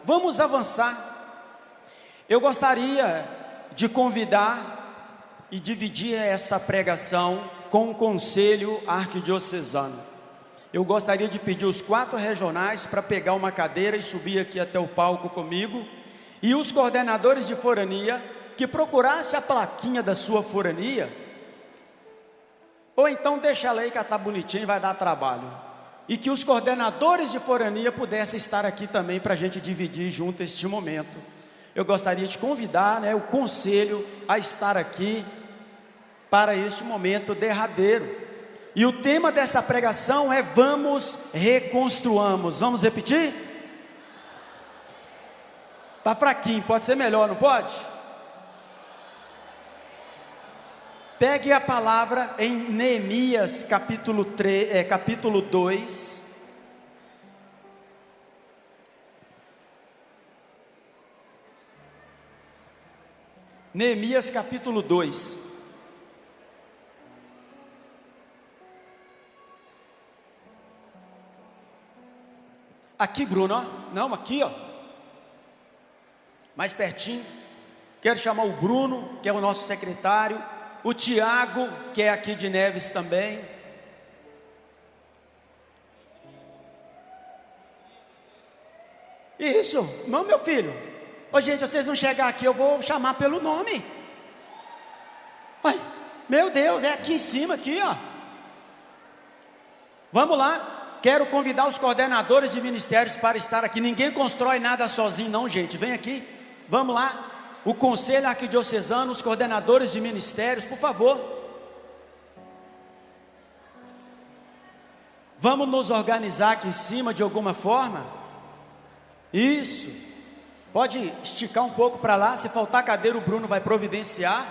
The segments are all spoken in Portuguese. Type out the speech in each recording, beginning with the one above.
vamos avançar. Eu gostaria de convidar e dividir essa pregação com o Conselho Arquidiocesano. Eu gostaria de pedir os 4 regionais para pegar uma cadeira e subir aqui até o palco comigo, e os coordenadores de forania que procurasse a plaquinha da sua forania, ou então deixa ela aí que ela está bonitinha e vai dar trabalho, e que os coordenadores de forania pudessem estar aqui também para a gente dividir junto este momento. Eu gostaria de convidar, o conselho a estar aqui para este momento derradeiro. E o tema dessa pregação é: vamos reconstruamos. Vamos repetir? Está fraquinho, pode ser melhor, não pode? Pegue a palavra em Neemias capítulo 2. Neemias capítulo 2. Aqui, Bruno, ó. Não, aqui, ó. Mais pertinho. Quero chamar o Bruno, que é o nosso secretário, o Tiago, que é aqui de Neves também. Isso, não, meu filho. Ô, gente, se vocês não chegarem aqui, eu vou chamar pelo nome. Ai, meu Deus, é aqui em cima, aqui, ó. Vamos lá. Quero convidar os coordenadores de ministérios para estar aqui. Ninguém constrói nada sozinho, não, gente. Vem aqui. Vamos lá. O Conselho Arquidiocesano, os coordenadores de ministérios, por favor. Vamos nos organizar aqui em cima de alguma forma. Isso. Pode esticar um pouco para lá. Se faltar cadeira, o Bruno vai providenciar.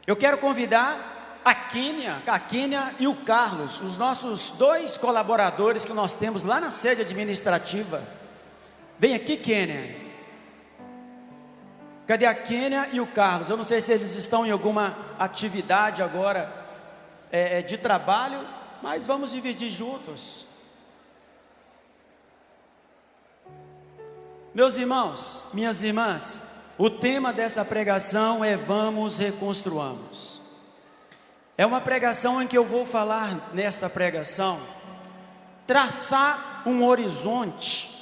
Eu quero convidar a Kênia e o Carlos, os nossos 2 colaboradores que nós temos lá na sede administrativa. Vem aqui, Kênia. Cadê a Kênia e o Carlos? Eu não sei se eles estão em alguma atividade agora de trabalho, mas vamos dividir juntos. Meus irmãos, minhas irmãs, o tema dessa pregação é: vamos reconstruamos. É uma pregação em que eu vou falar nesta pregação, traçar um horizonte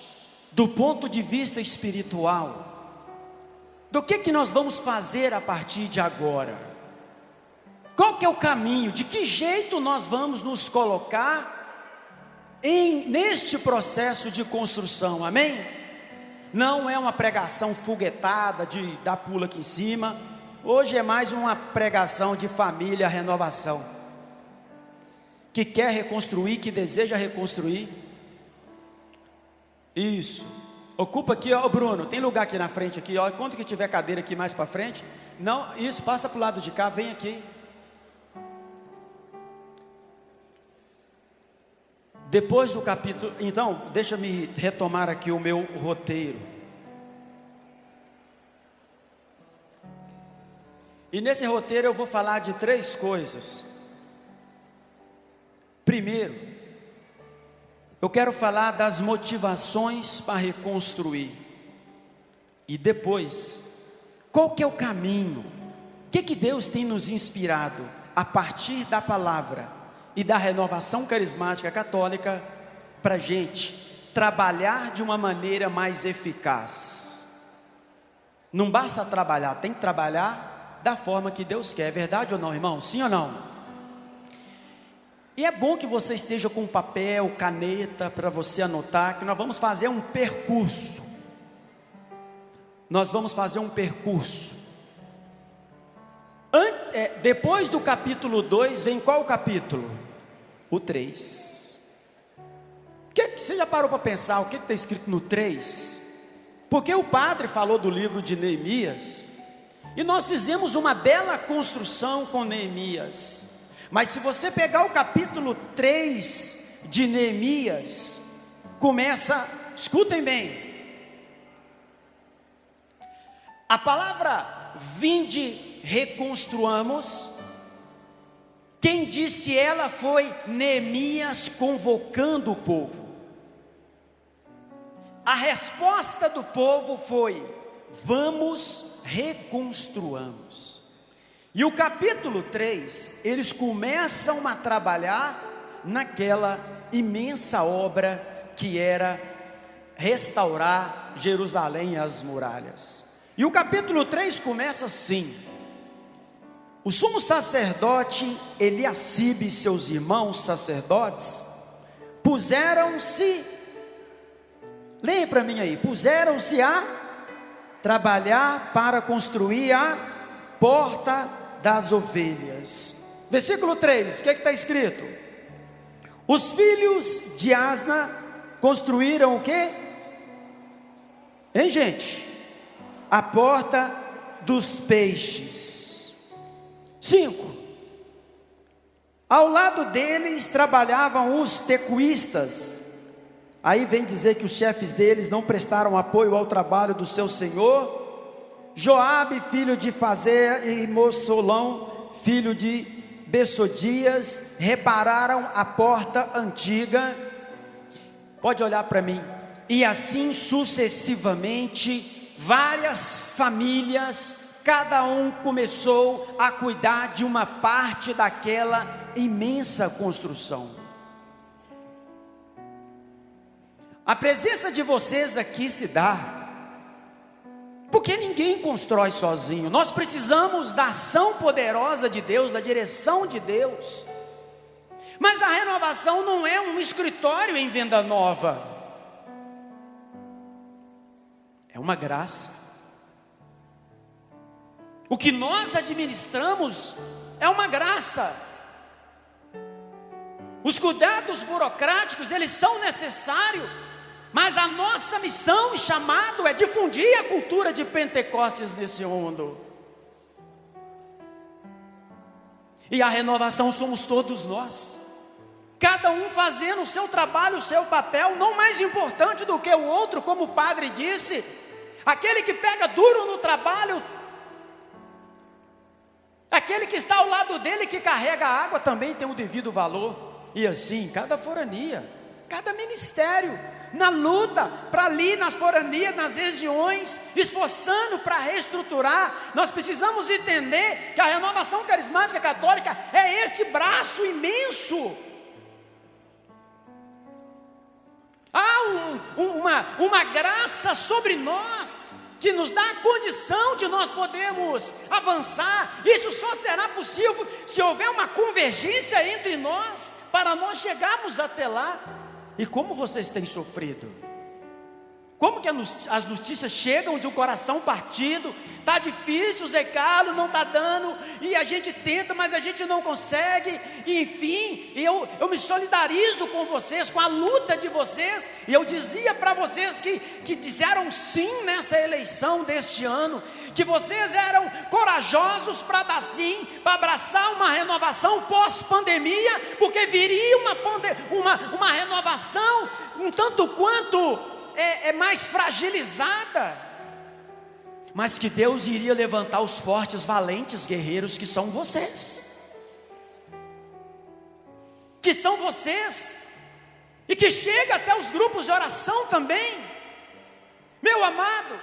do ponto de vista espiritual, do que nós vamos fazer a partir de agora, qual que é o caminho, de que jeito nós vamos nos colocar neste processo de construção, amém? Não é uma pregação foguetada de dar pulo aqui em cima. Hoje é mais uma pregação de família, renovação, que quer reconstruir, que deseja reconstruir. Isso. Ocupa aqui, ó, Bruno, tem lugar aqui na frente aqui, ó. Quando que tiver cadeira aqui mais para frente, não, isso, passa para o lado de cá, vem aqui. Depois do capítulo, então, deixa-me retomar aqui o meu roteiro. E nesse roteiro eu vou falar de 3 coisas. Primeiro, eu quero falar das motivações para reconstruir. E depois, qual que é o caminho? O que Deus tem nos inspirado a partir da palavra e da renovação carismática católica para a gente trabalhar de uma maneira mais eficaz? Não basta trabalhar, tem que trabalhar da forma que Deus quer, é verdade ou não, irmão? Sim ou não? E é bom que você esteja com papel, caneta, para você anotar, que nós vamos fazer um percurso. Nós vamos fazer um percurso. Depois do capítulo 2, vem qual capítulo? O 3. Você já parou para pensar o que está escrito no 3? Porque o padre falou do livro de Neemias, e nós fizemos uma bela construção com Neemias. Mas se você pegar o capítulo 3 de Neemias, começa, escutem bem, a palavra vinde, reconstruamos, quem disse ela foi Neemias convocando o povo. a resposta do povo foi: vamos, reconstruamos. E o capítulo 3, eles começam a trabalhar naquela imensa obra que era restaurar Jerusalém e as muralhas. E o capítulo 3 começa assim: o sumo sacerdote Eliacibe e seus irmãos sacerdotes puseram-se, leia para mim aí, puseram-se a trabalhar para construir a porta das ovelhas. Versículo 3, o que está escrito? Os filhos de Asna construíram o quê? Hein, gente? A porta dos peixes. 5. Ao lado deles trabalhavam os tecoístas. Aí vem dizer que os chefes deles não prestaram apoio ao trabalho do seu senhor. Joabe, filho de Fazer, e Mossolão, filho de Bessodias, repararam a porta antiga. Pode olhar para mim. E assim sucessivamente, várias famílias, cada um começou a cuidar de uma parte daquela imensa construção. A presença de vocês aqui se dá porque ninguém constrói sozinho. Nós precisamos da ação poderosa de Deus, da direção de Deus. Mas a renovação não é um escritório em venda nova, é uma graça. O que nós administramos é uma graça. Os cuidados burocráticos, eles são necessários, mas a nossa missão e chamado é difundir a cultura de Pentecostes nesse mundo. E a renovação somos todos nós, cada um fazendo o seu trabalho, o seu papel, não mais importante do que o outro, como o padre disse. Aquele que pega duro no trabalho, aquele que está ao lado dele, que carrega a água, também tem o devido valor. E assim, cada forania, cada ministério, na luta, para ali nas foranias, nas regiões, esforçando para reestruturar. Nós precisamos entender que a renovação carismática católica é esse braço imenso. Há uma graça sobre nós, que nos dá a condição de nós podermos avançar. Isso só será possível se houver uma convergência entre nós, para nós chegarmos até lá. E como vocês têm sofrido? Como que as notícias chegam de um coração partido? Está difícil, o Zé Carlos não está dando, e a gente tenta, mas a gente não consegue. E enfim, eu me solidarizo com vocês, com a luta de vocês. E eu dizia para vocês que disseram sim nessa eleição deste ano, que vocês eram corajosos para dar sim, para abraçar uma renovação pós-pandemia, porque viria uma renovação um tanto quanto mais fragilizada, mas que Deus iria levantar os fortes, valentes guerreiros que são vocês, e que chega até os grupos de oração também. Meu amado,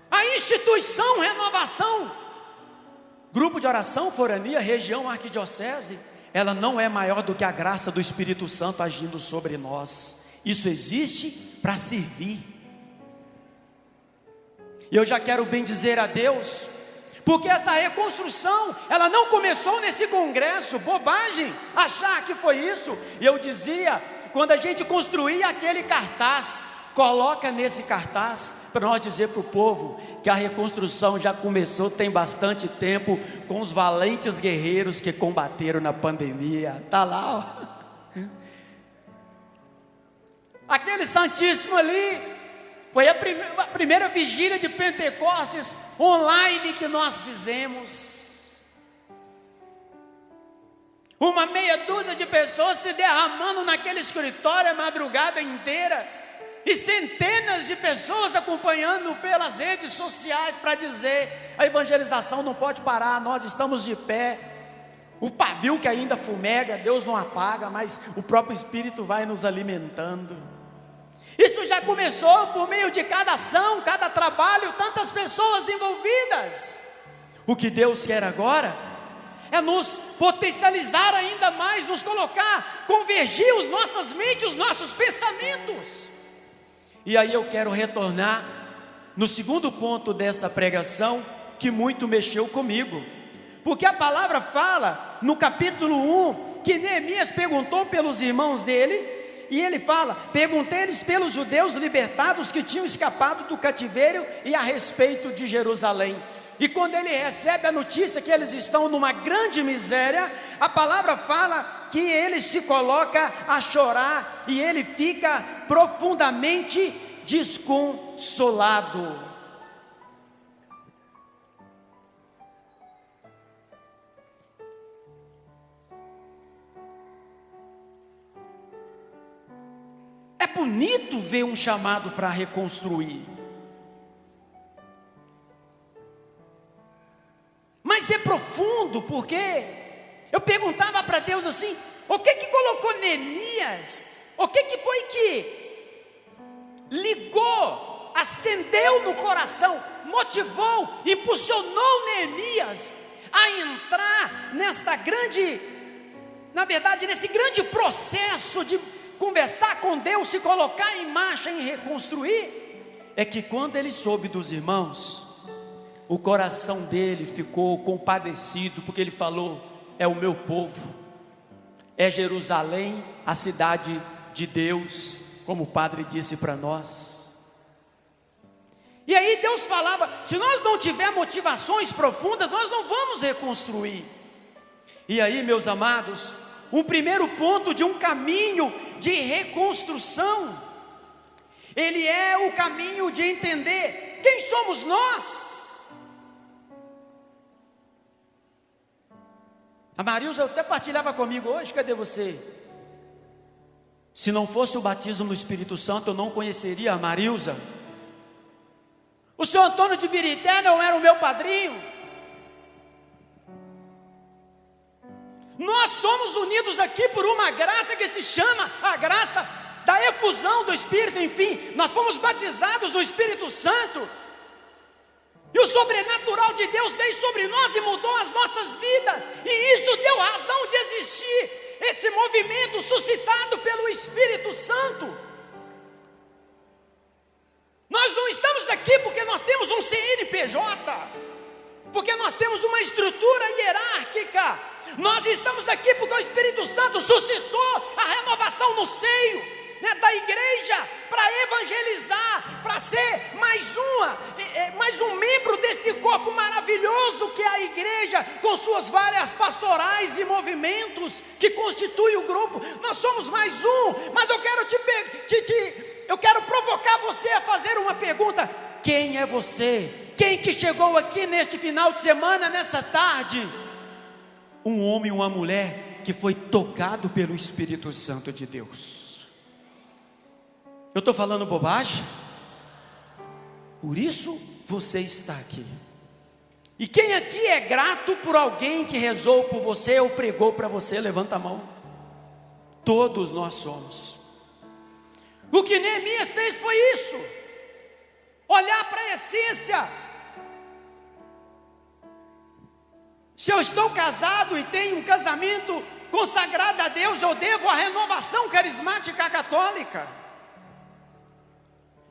a instituição Renovação, grupo de oração, forania, região, arquidiocese, ela não é maior do que a graça do Espírito Santo agindo sobre nós. Isso existe para servir. E eu já quero bem dizer a Deus, porque essa reconstrução, ela não começou nesse congresso. Bobagem achar que foi isso. E eu dizia, quando a gente construía aquele cartaz, coloca nesse cartaz para nós dizer para o povo que a reconstrução já começou tem bastante tempo, com os valentes guerreiros que combateram na pandemia. Está lá, ó. Aquele Santíssimo ali foi a primeira vigília de Pentecostes online que nós fizemos. Uma meia dúzia de pessoas se derramando naquele escritório a madrugada inteira, e centenas de pessoas acompanhando pelas redes sociais para dizer: a evangelização não pode parar, nós estamos de pé. O pavio que ainda fumega, Deus não apaga, mas o próprio Espírito vai nos alimentando. Isso já começou por meio de cada ação, cada trabalho, tantas pessoas envolvidas. O que Deus quer agora é nos potencializar ainda mais, nos colocar, convergir as nossas mentes, os nossos pensamentos. E aí eu quero retornar no segundo ponto desta pregação, que muito mexeu comigo, porque a palavra fala no capítulo 1, que Neemias perguntou pelos irmãos dele, e ele fala: perguntei-lhes pelos judeus libertados que tinham escapado do cativeiro e a respeito de Jerusalém. E quando ele recebe a notícia que eles estão numa grande miséria, a palavra fala que ele se coloca a chorar e ele fica profundamente desconsolado. É bonito ver um chamado para reconstruir, mas é profundo, porque eu perguntava para Deus assim: o que colocou Neemias? O que foi que ligou, acendeu no coração, motivou, impulsionou Neemias a entrar nesta grande, na verdade, nesse grande processo de conversar com Deus, se colocar em marcha, em reconstruir? É que quando ele soube dos irmãos, o coração dele ficou compadecido, porque ele falou: é o meu povo, é Jerusalém, a cidade de Deus, como o padre disse para nós. E aí Deus falava: se nós não tivermos motivações profundas, nós não vamos reconstruir. E aí, meus amados, um primeiro ponto de um caminho de reconstrução, ele é o caminho de entender quem somos nós. A Marilza até partilhava comigo hoje: cadê você? Se não fosse o batismo no Espírito Santo, eu não conheceria a Marilza. O senhor Antônio de Birité não era o meu padrinho. Nós somos unidos aqui por uma graça que se chama a graça da efusão do Espírito. Enfim, nós fomos batizados no Espírito Santo, e o sobrenatural de Deus veio sobre nós e mudou as nossas vidas, e isso deu razão de existir esse movimento suscitado pelo Espírito Santo. Nós não estamos aqui porque nós temos um CNPJ, porque nós temos uma estrutura hierárquica. Nós estamos aqui porque o Espírito Santo suscitou a renovação no seio, da igreja, para evangelizar, para ser mais um membro desse corpo maravilhoso que é a igreja, com suas várias pastorais e movimentos que constituem o grupo. Nós somos mais um, mas eu quero eu quero provocar você a fazer uma pergunta: quem é você? Quem que chegou aqui neste final de semana, nessa tarde? Um homem e uma mulher que foi tocado pelo Espírito Santo de Deus. Eu estou falando bobagem? Por isso você está aqui. E quem aqui é grato por alguém que rezou por você ou pregou para você? Levanta a mão. Todos nós somos. O que Neemias fez foi isso: olhar para a essência. Se eu estou casado e tenho um casamento consagrado a Deus, eu devo à renovação carismática católica,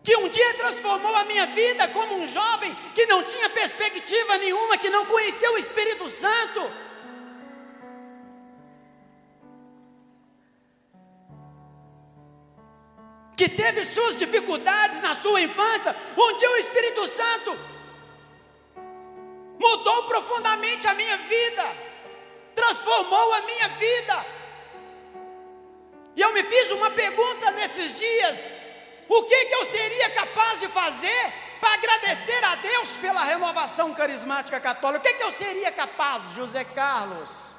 que um dia transformou a minha vida como um jovem que não tinha perspectiva nenhuma, que não conhecia o Espírito Santo. Que teve suas dificuldades na sua infância. Um dia o Espírito Santo mudou profundamente a minha vida, transformou a minha vida. E eu me fiz uma pergunta nesses dias: o que eu seria capaz de fazer para agradecer a Deus pela renovação carismática católica? O que eu seria capaz, José Carlos?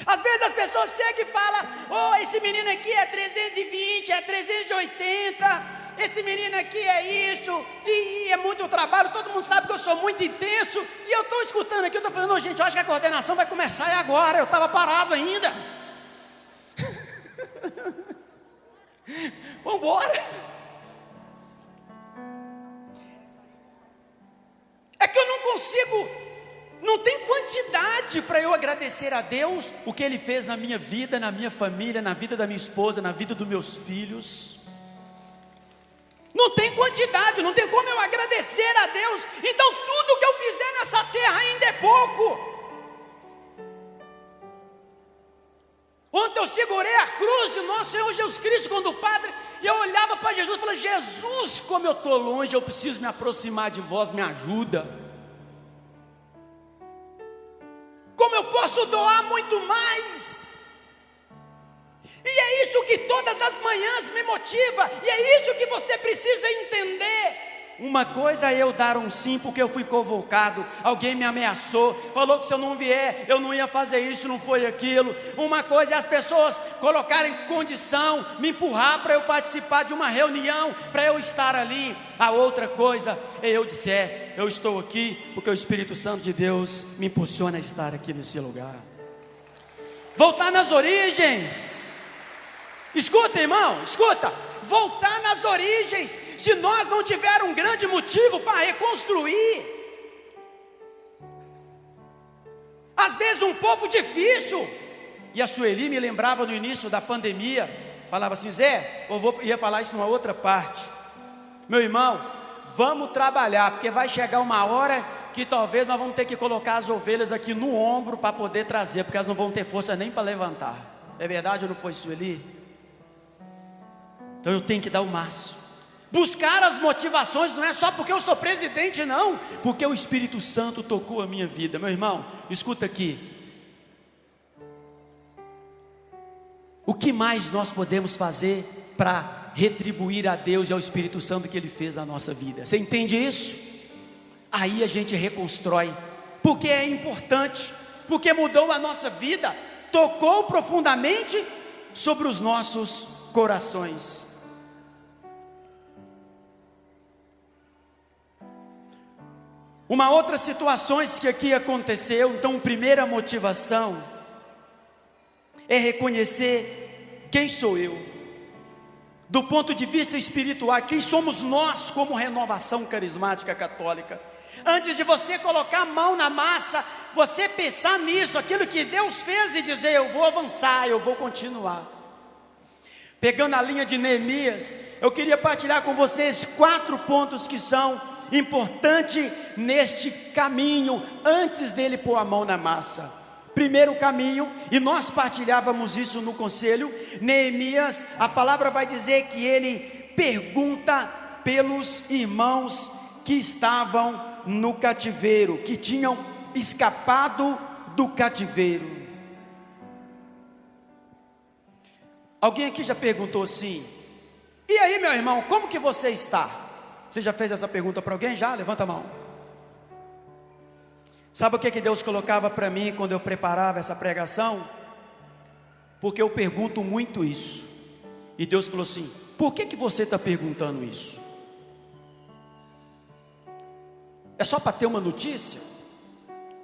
Às vezes as pessoas chegam e falam: oh, esse menino aqui é 320, é 380, esse menino aqui é isso, e é muito trabalho. Todo mundo sabe que eu sou muito intenso, e eu estou escutando aqui, eu estou falando: oh, gente, eu acho que a coordenação vai começar agora, eu estava parado ainda. Vamos embora. não tem quantidade para eu agradecer a Deus o que Ele fez na minha vida, na minha família, na vida da minha esposa, na vida dos meus filhos. Não tem quantidade, não tem como eu agradecer a Deus. Então tudo que eu fizer nessa terra ainda é pouco. Ontem eu segurei a cruz de nosso Senhor Jesus Cristo quando o Padre, e eu olhava para Jesus e falei: Jesus, como eu estou longe, eu preciso me aproximar de vós, me ajuda. Como eu posso doar muito mais? E é isso que todas as manhãs me motiva, e é isso que você precisa entender. Uma coisa é eu dar um sim porque eu fui convocado, alguém me ameaçou, falou que se eu não vier, eu não ia fazer isso, não foi aquilo. Uma coisa é as pessoas colocarem condição, me empurrar para eu participar de uma reunião, para eu estar ali. A outra coisa é eu dizer: eu estou aqui porque o Espírito Santo de Deus me impulsiona a estar aqui nesse lugar. Voltar nas origens. Escuta, irmão, escuta. Voltar nas origens. Se nós não tivermos um grande motivo para reconstruir, às vezes um povo difícil. E a Sueli me lembrava no início da pandemia, falava assim: Zé, ia falar isso numa outra parte. Meu irmão, vamos trabalhar, porque vai chegar uma hora que talvez nós vamos ter que colocar as ovelhas aqui no ombro para poder trazer, porque elas não vão ter força nem para levantar. É verdade ou não foi, Sueli? Então eu tenho que dar o máximo. Buscar as motivações não é só porque eu sou presidente, não, porque o Espírito Santo tocou a minha vida. Meu irmão, escuta aqui. O que mais nós podemos fazer para retribuir a Deus e ao Espírito Santo que Ele fez na nossa vida? Você entende isso? Aí a gente reconstrói, porque é importante, porque mudou a nossa vida, tocou profundamente sobre os nossos corações. Uma outra situação que aqui aconteceu. Então, primeira motivação é reconhecer quem sou eu, do ponto de vista espiritual, quem somos nós como Renovação Carismática Católica. Antes de você colocar a mão na massa, você pensar nisso, aquilo que Deus fez, e dizer: eu vou avançar, eu vou continuar. Pegando a linha de Neemias, eu queria partilhar com vocês 4 pontos que são importante neste caminho, antes dele pôr a mão na massa. Primeiro caminho, e nós partilhávamos isso no conselho, Neemias, a palavra vai dizer que ele pergunta pelos irmãos que estavam no cativeiro, que tinham escapado do cativeiro. Alguém aqui já perguntou assim: e aí, meu irmão, como que você está? Você já fez essa pergunta para alguém? Já? Levanta a mão. Sabe o que Deus colocava para mim quando eu preparava essa pregação? Porque eu pergunto muito isso. E Deus falou assim: por que você está perguntando isso? É só para ter uma notícia?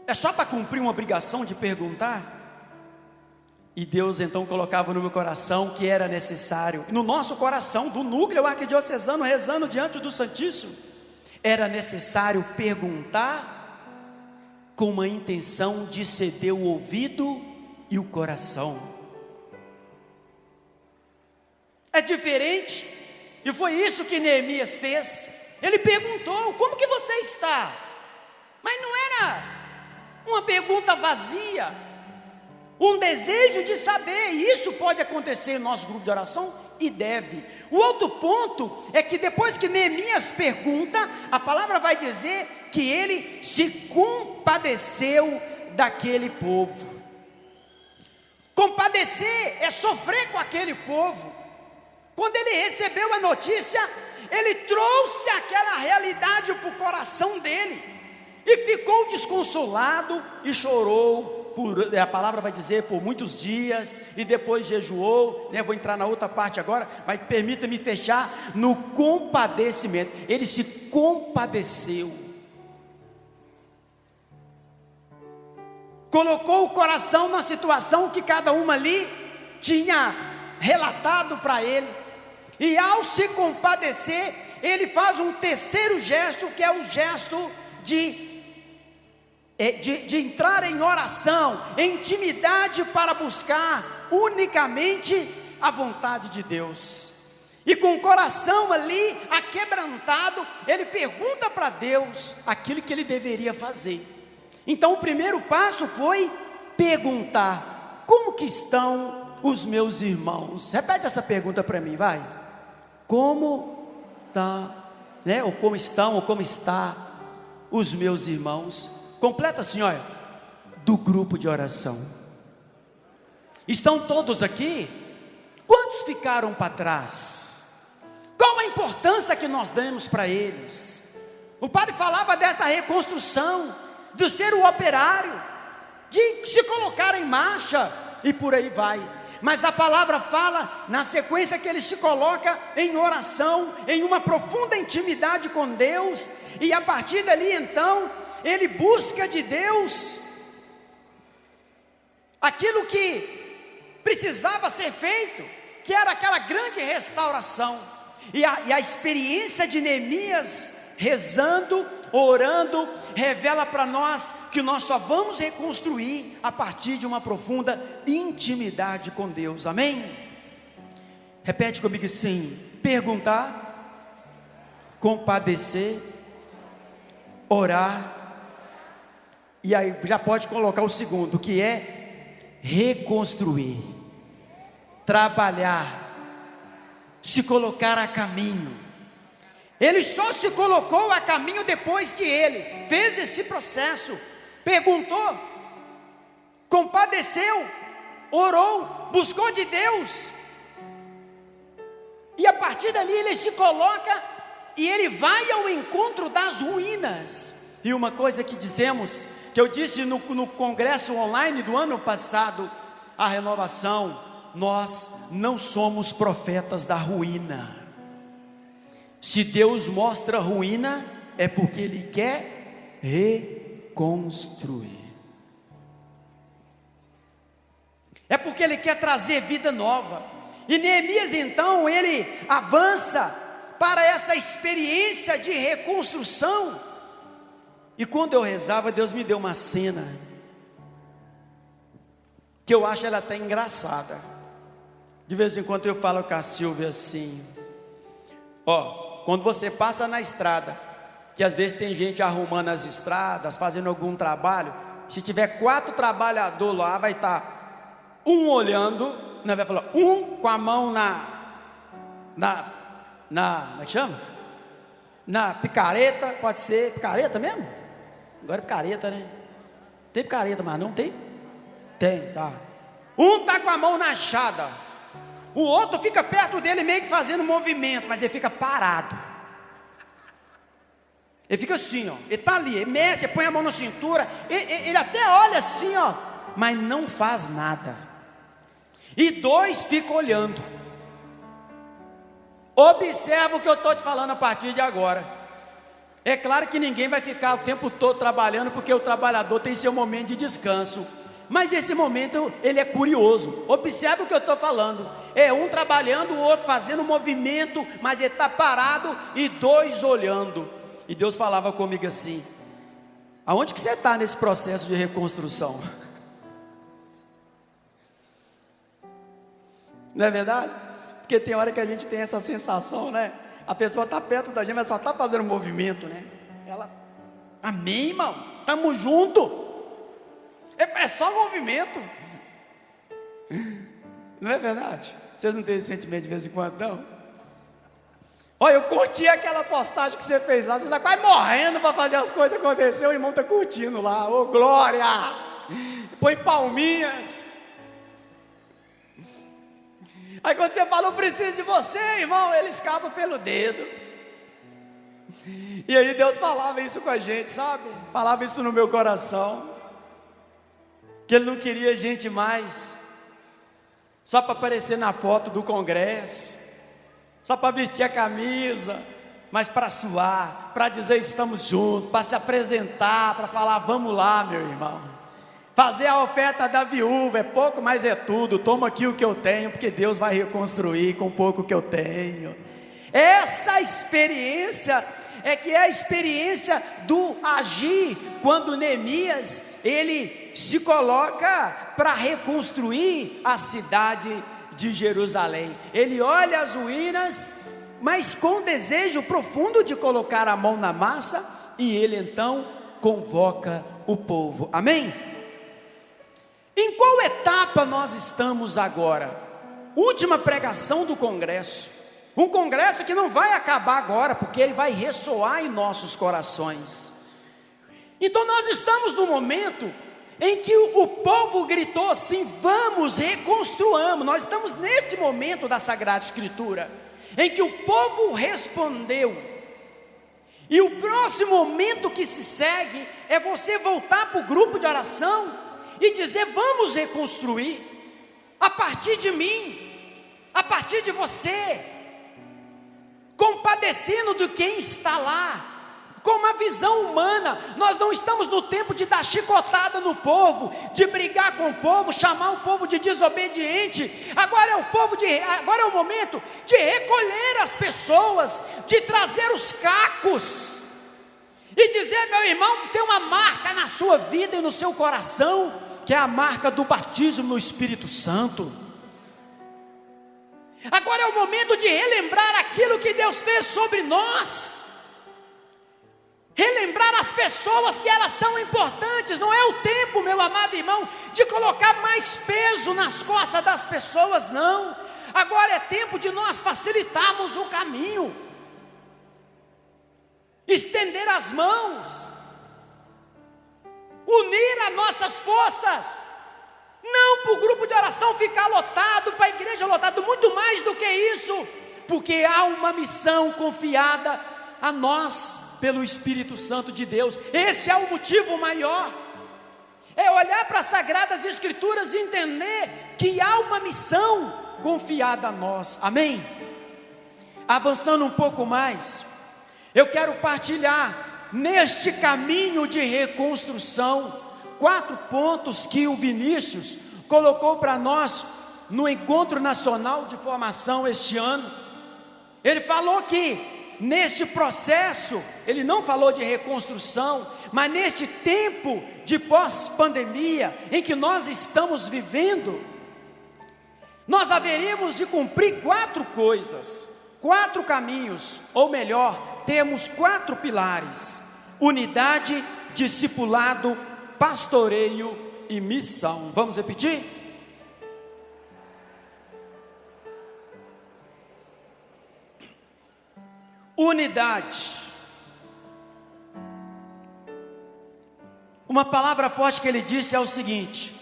É só para cumprir uma obrigação de perguntar? E Deus então colocava no meu coração que era necessário, no nosso coração, do núcleo arquidiocesano, rezando diante do Santíssimo, era necessário perguntar com uma intenção de ceder o ouvido e o coração. É diferente, e foi isso que Neemias fez. Ele perguntou: como que você está? Mas não era uma pergunta vazia, um desejo de saber. E isso pode acontecer no nosso grupo de oração, e deve. O outro ponto é que depois que Neemias pergunta, a palavra vai dizer que ele se compadeceu daquele povo. Compadecer é sofrer com aquele povo. Quando ele recebeu a notícia, ele trouxe aquela realidade para o coração dele, e ficou desconsolado e chorou. A palavra vai dizer por muitos dias, e depois jejuou, né? Vou entrar na outra parte agora, mas permita-me fechar no compadecimento. Ele se compadeceu, colocou o coração na situação que cada uma ali tinha relatado para ele, e ao se compadecer, ele faz um terceiro gesto, que é o gesto de de entrar em oração, em intimidade para buscar unicamente a vontade de Deus. E com o coração ali aquebrantado, ele pergunta para Deus aquilo que ele deveria fazer. Então o primeiro passo foi perguntar: como que estão os meus irmãos? Repete essa pergunta para mim, vai. Como está, né? Ou como estão, ou como está os meus irmãos? Completa assim, olha, do grupo de oração. Estão todos aqui? Quantos ficaram para trás? Qual a importância que nós damos para eles? O padre falava dessa reconstrução, de ser o operário, de se colocar em marcha, e por aí vai. Mas a palavra fala, na sequência, que ele se coloca em oração, em uma profunda intimidade com Deus, e a partir dali então, ele busca de Deus aquilo que precisava ser feito, que era aquela grande restauração. E a experiência de Neemias rezando, orando, revela para nós que nós só vamos reconstruir a partir de uma profunda intimidade com Deus, amém? Repete comigo assim: perguntar, compadecer, orar, e aí já pode colocar o segundo, que é reconstruir, trabalhar, se colocar a caminho. Ele só se colocou a caminho depois que ele fez esse processo, perguntou, compadeceu, orou, buscou de Deus, e a partir dali ele se coloca e ele vai ao encontro das ruínas. E uma coisa que dizemos, que eu disse no congresso online do ano passado, a renovação: nós não somos profetas da ruína. Se Deus mostra ruína, é porque Ele quer reconstruir, é porque Ele quer trazer vida nova. E Neemias então, ele avança para essa experiência de reconstrução. E quando eu rezava, Deus me deu uma cena, que eu acho ela até engraçada. De vez em quando eu falo com a Silvia assim: ó, quando você passa na estrada, que às vezes tem gente arrumando as estradas, fazendo algum trabalho, se tiver 4 trabalhadores lá, vai estar um olhando, né, vai falar, um com a mão como é que chama? Na picareta, pode ser picareta mesmo? Agora é picareta, né? Tem picareta, mas não tem? Tem, tá. Um está com a mão na enxada, o outro fica perto dele meio que fazendo movimento, mas ele fica parado. Ele fica assim, ó. Ele está ali, ele mexe, ele põe a mão na cintura, ele até olha assim, ó, mas não faz nada. E 2 ficam olhando. Observa o que eu estou te falando a partir de agora. É claro que ninguém vai ficar o tempo todo trabalhando, porque o trabalhador tem seu momento de descanso. Mas esse momento, ele é curioso. Observe o que eu estou falando. É um trabalhando, o outro fazendo movimento, mas ele está parado e 2 olhando. E Deus falava comigo assim: aonde que você está nesse processo de reconstrução? Não é verdade? Porque tem hora que a gente tem essa sensação, né? A pessoa está perto da gente, mas só está fazendo movimento, né? Ela, amém, irmão, estamos juntos. É só movimento. Não é verdade? Vocês não têm esse sentimento de vez em quando, não? Olha, eu curti aquela postagem que você fez lá. Você está quase morrendo para fazer as coisas acontecer. O irmão está curtindo lá. Ô, glória! Põe palminhas. Aí quando você fala, eu preciso de você, irmão, ele escapa pelo dedo. E aí Deus falava isso com a gente, sabe? Falava isso no meu coração, que Ele não queria gente mais só para aparecer na foto do congresso, só para vestir a camisa, mas para suar, para dizer estamos juntos, para se apresentar, para falar vamos lá, meu irmão. Fazer a oferta da viúva, é pouco, mas é tudo. Toma aqui o que eu tenho, porque Deus vai reconstruir com pouco que eu tenho. Essa experiência é que é a experiência do agir, quando Neemias, ele se coloca para reconstruir a cidade de Jerusalém. Ele olha as ruínas, mas com desejo profundo de colocar a mão na massa, e ele então convoca o povo. Amém? Em qual etapa nós estamos agora? Última pregação do congresso. Um congresso que não vai acabar agora, porque ele vai ressoar em nossos corações. Então nós estamos no momento em que o povo gritou assim: vamos, reconstruamos. Nós estamos neste momento da Sagrada Escritura, em que o povo respondeu. E o próximo momento que se segue é você voltar para o grupo de oração e dizer: vamos reconstruir, a partir de mim, a partir de você, compadecendo de quem está lá, com uma visão humana. Nós não estamos no tempo de dar chicotada no povo, de brigar com o povo, chamar o povo de desobediente. Agora é o momento de recolher as pessoas, de trazer os cacos e dizer: meu irmão, tem uma marca na sua vida e no seu coração, que é a marca do batismo no Espírito Santo. Agora é o momento de relembrar aquilo que Deus fez sobre nós, relembrar as pessoas que elas são importantes. Não é o tempo, meu amado irmão, de colocar mais peso nas costas das pessoas, não. Agora é tempo de nós facilitarmos o caminho, estender as mãos, unir as nossas forças, não para o grupo de oração ficar lotado, para a igreja lotada, muito mais do que isso, porque há uma missão confiada a nós pelo Espírito Santo de Deus. Esse é o motivo maior, é olhar para as Sagradas Escrituras e entender que há uma missão confiada a nós. Amém? Avançando um pouco mais, eu quero partilhar neste caminho de reconstrução 4 pontos que o Vinícius colocou para nós no Encontro Nacional de Formação este ano. Ele falou que neste processo, ele não falou de reconstrução, mas neste tempo de pós-pandemia em que nós estamos vivendo, nós haveríamos de cumprir 4 coisas, 4 caminhos, ou melhor, temos 4 pilares: unidade, discipulado, pastoreio e missão. Vamos repetir? Unidade. Uma palavra forte que ele disse é o seguinte: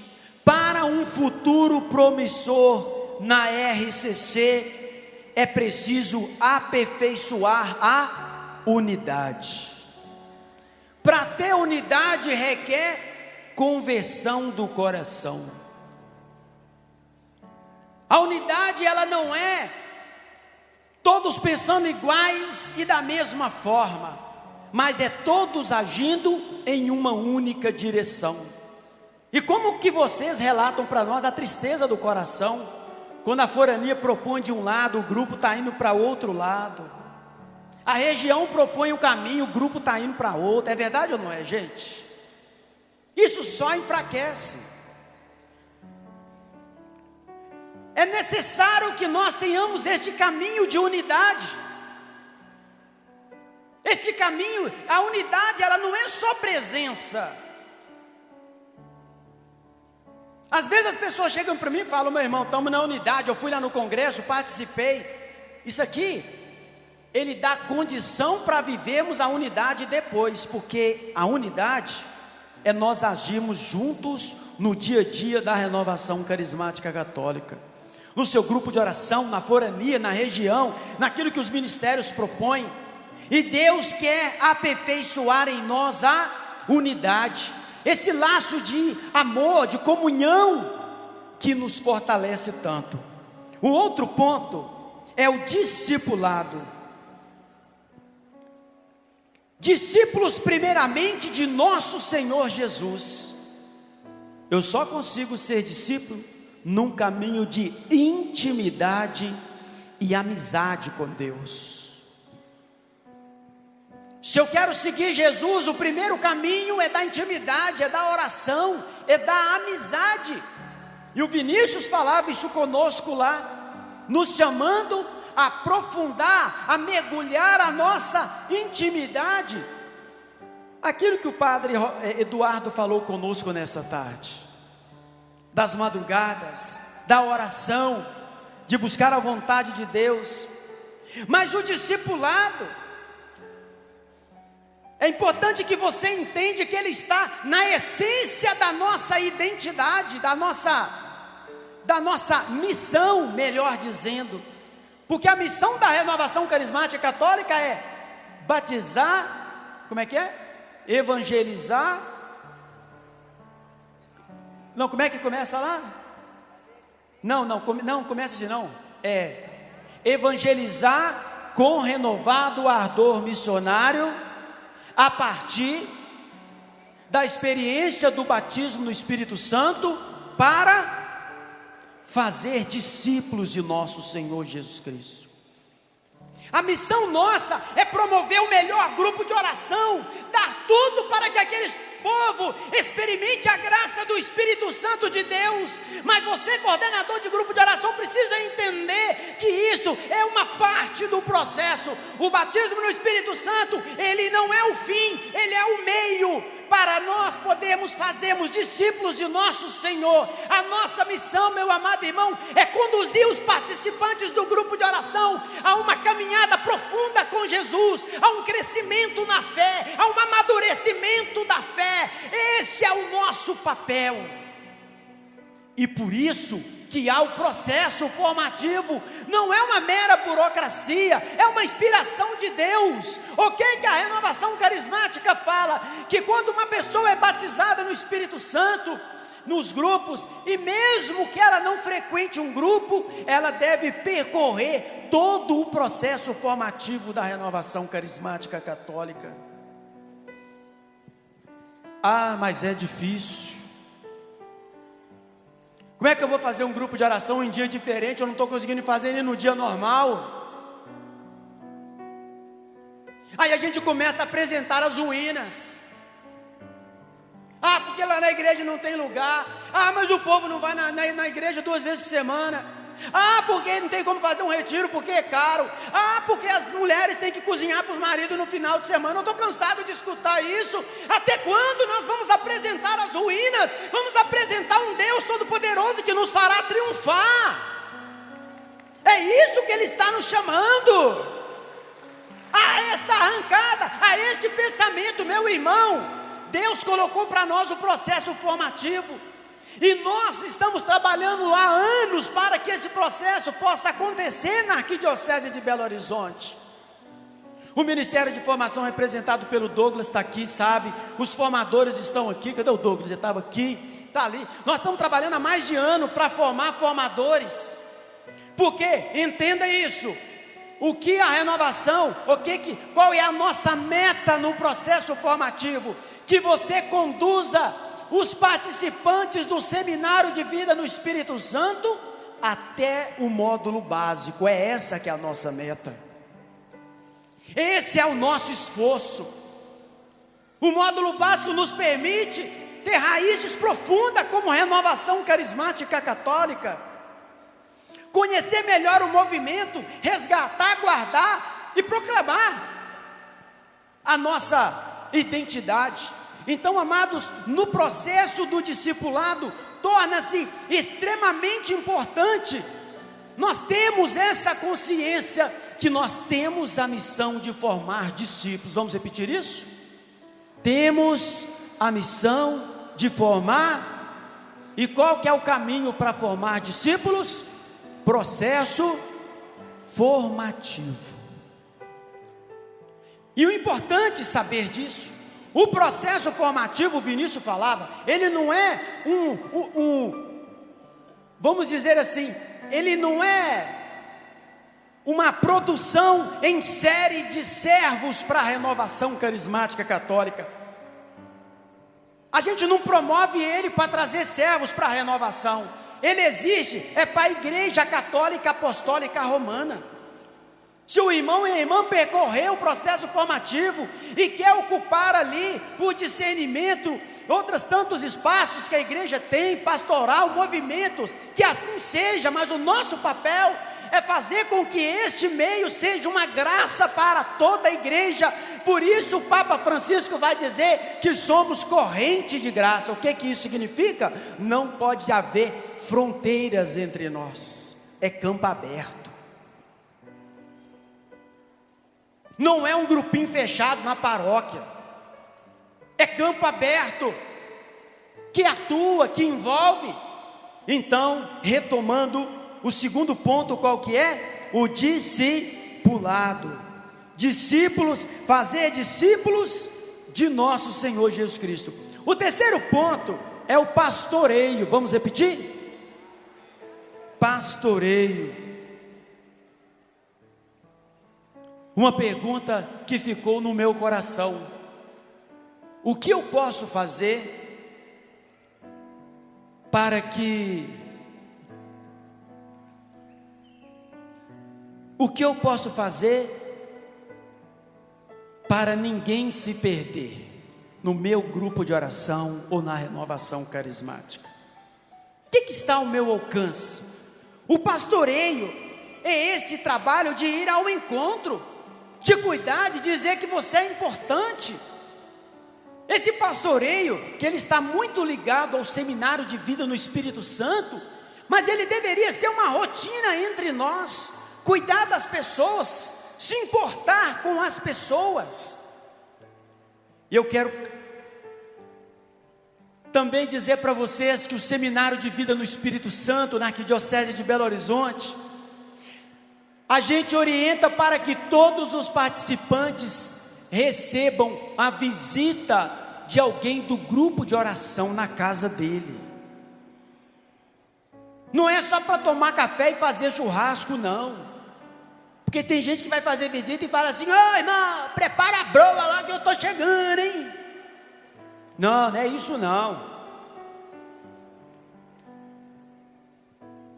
para um futuro promissor na RCC é preciso aperfeiçoar a unidade. Para ter unidade requer conversão do coração. A unidade, ela não é todos pensando iguais e da mesma forma, mas é todos agindo em uma única direção. E como que vocês relatam para nós a tristeza do coração, quando a forania propõe de um lado, o grupo está indo para outro lado, a região propõe um caminho, o grupo está indo para outro. É verdade ou não é, gente? Isso só enfraquece. É necessário que nós tenhamos este caminho de unidade. Este caminho, a unidade, ela não é só presença. Às vezes as pessoas chegam para mim e falam: meu irmão, estamos na unidade, eu fui lá no congresso, participei. Isso aqui, ele dá condição para vivermos a unidade depois, porque a unidade é nós agirmos juntos no dia a dia da renovação carismática católica, no seu grupo de oração, na forania, na região, naquilo que os ministérios propõem. E Deus quer aperfeiçoar em nós a unidade, esse laço de amor, de comunhão que nos fortalece tanto. O outro ponto é o discipulado. Discípulos primeiramente de nosso Senhor Jesus. Eu só consigo ser discípulo num caminho de intimidade e amizade com Deus. Se eu quero seguir Jesus, o primeiro caminho é da intimidade, é da oração, é da amizade. E o Vinícius falava isso conosco lá, nos chamando a aprofundar, a mergulhar a nossa intimidade. Aquilo que o padre Eduardo falou conosco nessa tarde, das madrugadas, da oração, de buscar a vontade de Deus. Mas o discipulado, é importante que você entenda que ele está na essência da nossa identidade, da nossa missão, melhor dizendo. Porque a missão da Renovação Carismática Católica é batizar, como é que é? Evangelizar. Não, como é que começa lá? Não, começa assim não. É evangelizar com renovado ardor missionário, a partir da experiência do batismo no Espírito Santo, para fazer discípulos de nosso Senhor Jesus Cristo. A missão nossa é promover o melhor grupo de oração, dar tudo para que aqueles povo experimente a graça do Espírito Santo de Deus. Mas você, coordenador de grupo de oração, precisa entender que isso é uma parte do processo. O batismo no Espírito Santo, ele não é o fim, ele é o meio para nós podermos fazermos discípulos de nosso Senhor. A nossa missão, meu amado irmão, é conduzir os participantes do grupo de oração a uma caminhada profunda com Jesus, a um crescimento na fé, a um amadurecimento da fé. Esse é o nosso papel. E por isso que há o processo formativo, não é uma mera burocracia, é uma inspiração de Deus. Ok, que a Renovação Carismática fala que quando uma pessoa é batizada no Espírito Santo, nos grupos, e mesmo que ela não frequente um grupo, ela deve percorrer todo o processo formativo da Renovação Carismática Católica. Ah, mas é difícil. Como é que eu vou fazer um grupo de oração em dia diferente? Eu não estou conseguindo fazer nem no dia normal. Aí a gente começa a apresentar as ruínas. Ah, porque lá na igreja não tem lugar. Ah, mas o povo não vai na igreja 2 vezes por semana. Ah, porque não tem como fazer um retiro, porque é caro. Ah, porque as mulheres têm que cozinhar para os maridos no final de semana. Eu estou cansado de escutar isso. Até quando nós vamos apresentar as ruínas? Vamos apresentar um Deus Todo-Poderoso que nos fará triunfar. É isso que Ele está nos chamando. A essa arrancada, a este pensamento, meu irmão. Deus colocou para nós o processo formativo. E nós estamos trabalhando há anos para que esse processo possa acontecer na Arquidiocese de Belo Horizonte. O Ministério de Formação, representado pelo Douglas, está aqui, sabe? Os formadores estão aqui. Cadê o Douglas? Ele estava aqui, está ali. Nós estamos trabalhando há mais de ano para formar formadores. Por quê? Entenda isso. O que a renovação, qual é a nossa meta no processo formativo? Que você conduza os participantes do seminário de vida no Espírito Santo até o módulo básico. É essa que é a nossa meta. Esse é o nosso esforço. O módulo básico nos permite ter raízes profundas como Renovação Carismática Católica, conhecer melhor o movimento, resgatar, guardar e proclamar a nossa identidade. Então, amados, no processo do discipulado, torna-se extremamente importante nós temos essa consciência que nós temos a missão de formar discípulos. Vamos repetir isso? Temos a missão de formar. E qual que é o caminho para formar discípulos? Processo formativo. E o importante saber disso, o processo formativo, o Vinícius falava, ele não é vamos dizer assim, ele não é uma produção em série de servos para a Renovação Carismática Católica. A gente não promove ele para trazer servos para a renovação. Ele existe, é para a Igreja Católica Apostólica Romana. Se o irmão e a irmã percorreu o processo formativo e quer ocupar ali, por discernimento, outros tantos espaços que a igreja tem, pastoral, movimentos, que assim seja, mas o nosso papel é fazer com que este meio seja uma graça para toda a igreja. Por isso o Papa Francisco vai dizer que somos corrente de graça. O que isso significa? Não pode haver fronteiras entre nós, é campo aberto. Não é um grupinho fechado na paróquia, é campo aberto, que atua, que envolve. Então, retomando o segundo ponto, qual que é? O discipulado. Discípulos, fazer discípulos de nosso Senhor Jesus Cristo. O terceiro ponto é o pastoreio. Vamos repetir? Pastoreio. Uma pergunta que ficou no meu coração: o que eu posso fazer para que ninguém se perder no meu grupo de oração ou na renovação carismática? O que está ao meu alcance? O pastoreio é esse trabalho de ir ao encontro, de cuidar, de dizer que você é importante. Esse pastoreio, que ele está muito ligado ao seminário de vida no Espírito Santo, mas ele deveria ser uma rotina entre nós, cuidar das pessoas, se importar com as pessoas. E eu quero também dizer para vocês que o seminário de vida no Espírito Santo, na Arquidiocese de Belo Horizonte, a gente orienta para que todos os participantes recebam a visita de alguém do grupo de oração na casa dele. Não é só para tomar café e fazer churrasco, não. Porque tem gente que vai fazer visita e fala assim: ô irmão, prepara a broa lá que eu estou chegando, hein? Não, não é isso não.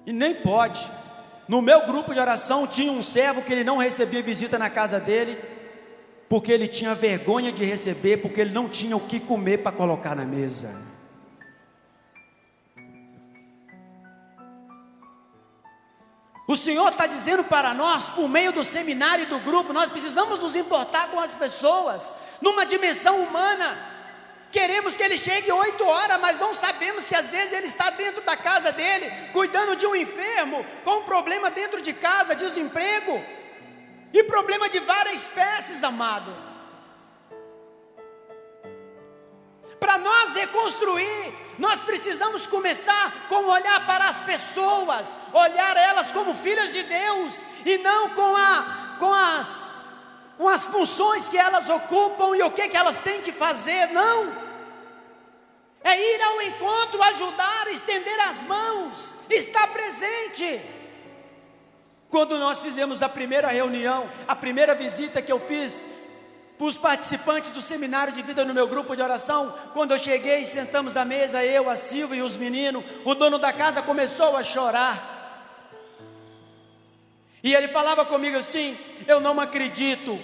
E nem pode. No meu grupo de oração tinha um servo que ele não recebia visita na casa dele, porque ele tinha vergonha de receber, porque ele não tinha o que comer para colocar na mesa. O Senhor está dizendo para nós, por meio do seminário e do grupo, nós precisamos nos importar com as pessoas, numa dimensão humana. Queremos que ele chegue 8 horas, mas não sabemos que às vezes ele está dentro da casa dele, cuidando de um enfermo, com um problema dentro de casa, desemprego, e problema de várias espécies, amado. Para nós reconstruir, nós precisamos começar com olhar para as pessoas, olhar elas como filhas de Deus, e não com as funções que elas ocupam e o que elas têm que fazer, não. É ir ao encontro, ajudar, estender as mãos, estar presente. Quando nós fizemos a primeira reunião, a primeira visita que eu fiz para os participantes do seminário de vida no meu grupo de oração, quando eu cheguei, sentamos à mesa, eu, a Silvia e os meninos, o dono da casa começou a chorar. E ele falava comigo assim: eu não acredito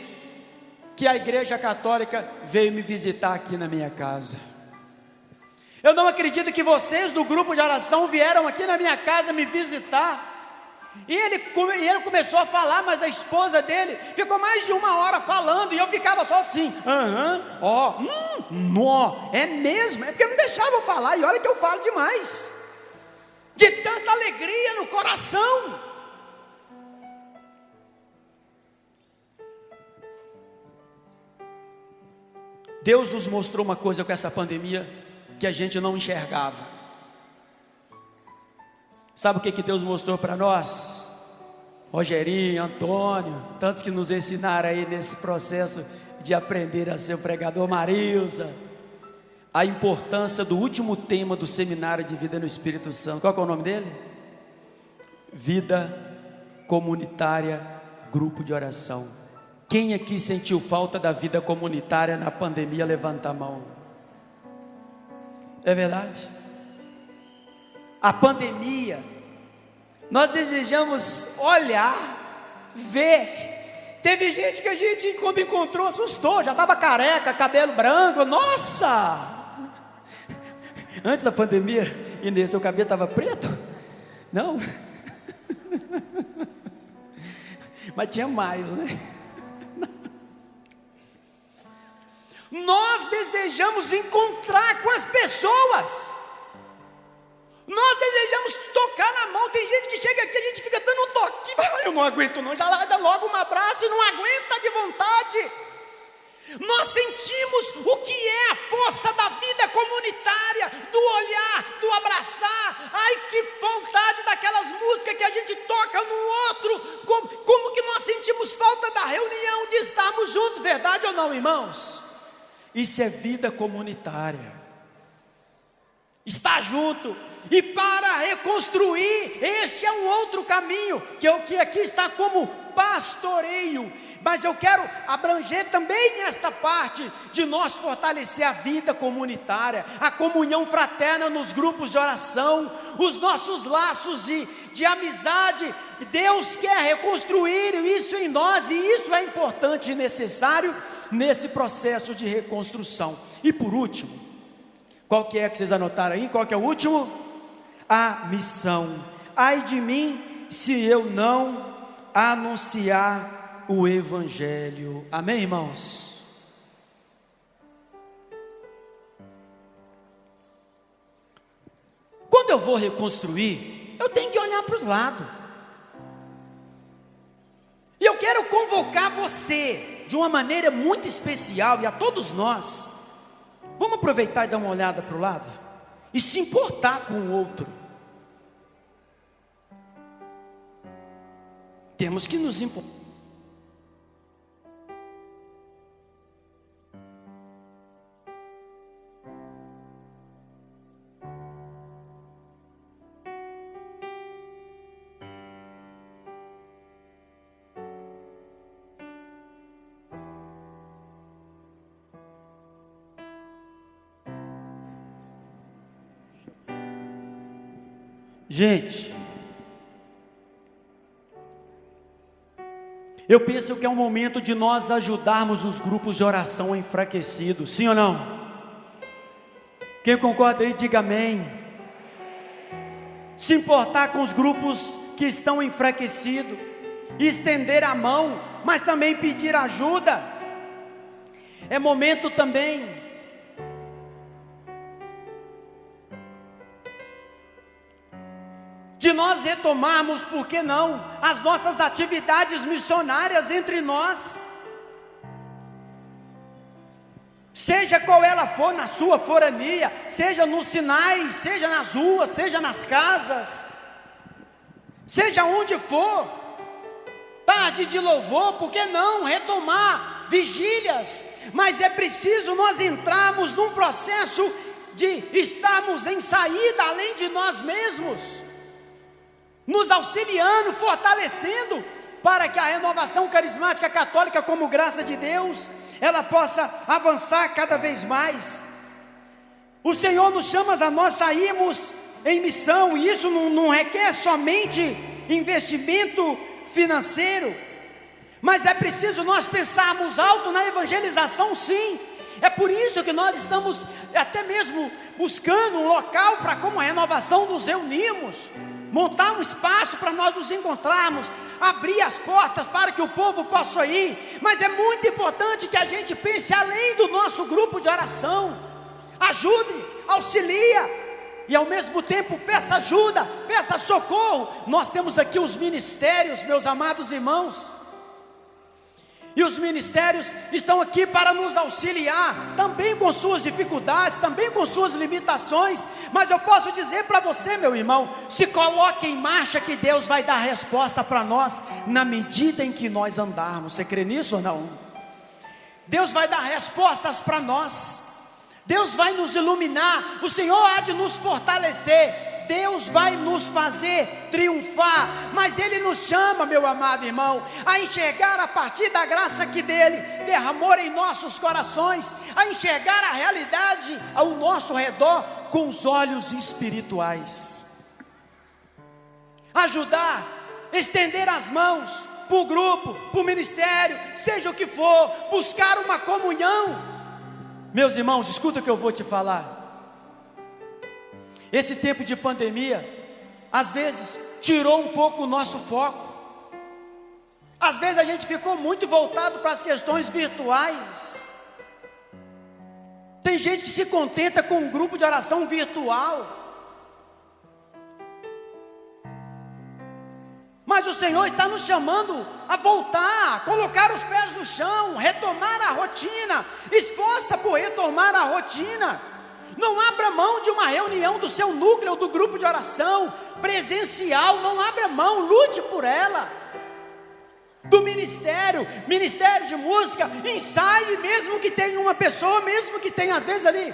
que a igreja católica veio me visitar aqui na minha casa. Eu não acredito que vocês do grupo de oração vieram aqui na minha casa me visitar. E ele começou a falar, mas a esposa dele ficou mais de 1 hora falando, e eu ficava só assim: é mesmo? É porque não deixava eu falar, e olha que eu falo demais, de tanta alegria no coração. Deus nos mostrou uma coisa com essa pandemia que a gente não enxergava. Sabe o que Deus mostrou para nós? Rogerinho, Antônio, tantos que nos ensinaram aí nesse processo de aprender a ser o pregador, Marilza, a importância do último tema do seminário de vida no Espírito Santo. Qual que é o nome dele? Vida comunitária, grupo de oração. Quem aqui sentiu falta da vida comunitária na pandemia, levanta a mão. É verdade? A pandemia, nós desejamos olhar, ver Teve gente que a gente, quando encontrou, assustou, já estava careca, cabelo branco, nossa! Antes da pandemia, Inês, seu cabelo estava preto? Não? Mas tinha mais, né? Nós desejamos encontrar com as pessoas, nós desejamos tocar na mão. Tem gente que chega aqui, a gente fica dando um toque, eu não aguento não, já dá logo um abraço e não aguenta de vontade. Nós sentimos o que é a força da vida comunitária, do olhar, do abraçar. Ai, que vontade daquelas músicas que a gente toca no outro. Como que nós sentimos falta da reunião, de estarmos juntos, verdade ou não, irmãos? Isso é vida comunitária, estar junto. E para reconstruir, este é um outro caminho, que aqui está como pastoreio. Mas eu quero abranger também esta parte de nós fortalecer a vida comunitária, a comunhão fraterna nos grupos de oração, os nossos laços de amizade. Deus quer reconstruir isso em nós, e isso é importante e necessário nesse processo de reconstrução. E por último, qual que é que vocês anotaram aí? Qual que é o último? A missão. Ai de mim se eu não anunciar o Evangelho. Amém, irmãos? Quando eu vou reconstruir, eu tenho que olhar para os lados. E eu quero convocar você de uma maneira muito especial, e a todos nós. Vamos aproveitar e dar uma olhada para o lado e se importar com o outro. Temos que nos importar. Gente, eu penso que é um momento de nós ajudarmos os grupos de oração enfraquecidos, sim ou não? Quem concorda aí, diga amém. Se importar com os grupos que estão enfraquecidos, estender a mão, mas também pedir ajuda. É momento também de nós retomarmos, por que não, as nossas atividades missionárias entre nós, seja qual ela for, na sua forania, seja nos sinais, seja nas ruas, seja nas casas, seja onde for, tarde de louvor, por que não retomar vigílias? Mas é preciso nós entrarmos num processo de estarmos em saída além de nós mesmos, nos auxiliando, fortalecendo, para que a renovação carismática católica, como graça de Deus, ela possa avançar cada vez mais. O Senhor nos chama a nós sairmos em missão, e isso não requer somente investimento financeiro, mas é preciso nós pensarmos alto na evangelização, sim. É por isso que nós estamos até mesmo buscando um local para, como a renovação, nos reunirmos, montar um espaço para nós nos encontrarmos, abrir as portas para que o povo possa ir. Mas é muito importante que a gente pense além do nosso grupo de oração. Ajude, auxilia, e ao mesmo tempo peça ajuda, peça socorro. Nós temos aqui os ministérios, meus amados irmãos, e os ministérios estão aqui para nos auxiliar, também com suas dificuldades, também com suas limitações. Mas eu posso dizer para você, meu irmão, se coloque em marcha, que Deus vai dar resposta para nós, na medida em que nós andarmos. Você crê nisso ou não? Deus vai dar respostas para nós, Deus vai nos iluminar, o Senhor há de nos fortalecer, Deus vai nos fazer triunfar. Mas Ele nos chama, meu amado irmão, a enxergar a partir da graça que dEle derramou em nossos corações, a enxergar a realidade ao nosso redor com os olhos espirituais, ajudar, estender as mãos, para o grupo, para o ministério, seja o que for, buscar uma comunhão. Meus irmãos, escuta o que eu vou te falar. Esse tempo de pandemia, às vezes, tirou um pouco o nosso foco. Às vezes a gente ficou muito voltado para as questões virtuais. Tem gente que se contenta com um grupo de oração virtual. Mas o Senhor está nos chamando a voltar, colocar os pés no chão, retomar a rotina. Esforça por retomar a rotina. Não abra mão de uma reunião do seu núcleo, do grupo de oração presencial. Não abra mão, lute por ela. Do ministério de música, ensaie, mesmo que tenha uma pessoa, mesmo que tenha às vezes ali